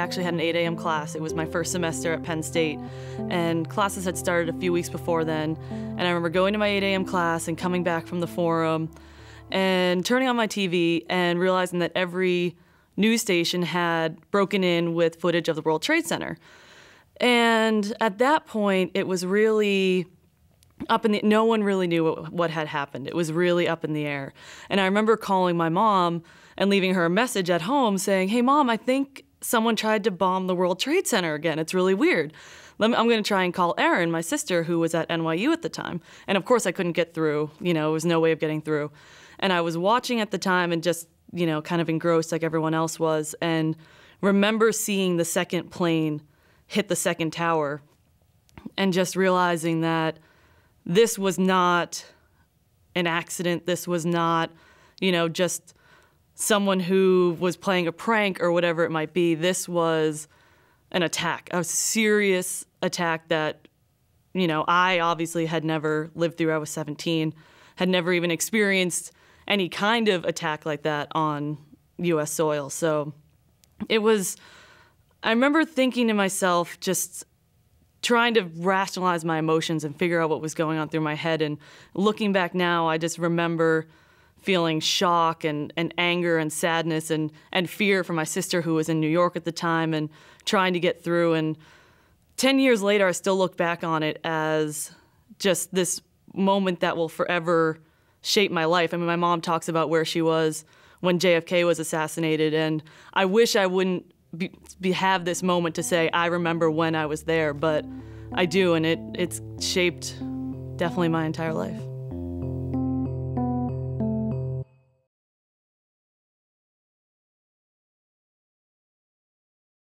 actually had an 8 a.m. class. It was my first semester at Penn State, and classes had started a few weeks before then. And I remember going to my 8 a.m. class and coming back from the forum and turning on my TV and realizing that every news station had broken in with footage of the World Trade Center. And at that point, it was really up in the, no one really knew what had happened. It was really up in the air. And I remember calling my mom and leaving her a message at home saying, "Hey mom, I think someone tried to bomb the World Trade Center again. It's really weird. I'm going to try and call Erin, my sister, who was at NYU at the time." And of course I couldn't get through, there was no way of getting through. And I was watching at the time and just, kind of engrossed like everyone else was, and remember seeing the second plane hit the second tower and just realizing that this was not an accident. This was not, just someone who was playing a prank or whatever it might be. This was an attack, a serious attack that, I obviously had never lived through. I was 17, had never even experienced any kind of attack like that on U.S. soil. So I remember thinking to myself, just trying to rationalize my emotions and figure out what was going on through my head. And looking back now, I just remember feeling shock and anger and sadness and fear for my sister, who was in New York at the time, and trying to get through. And 10 years later, I still look back on it as just this moment that will forever shape my life. I mean, my mom talks about where she was when JFK was assassinated, and I wish I wouldn't have this moment to say, I remember when I was there, but I do, and it's shaped definitely my entire life.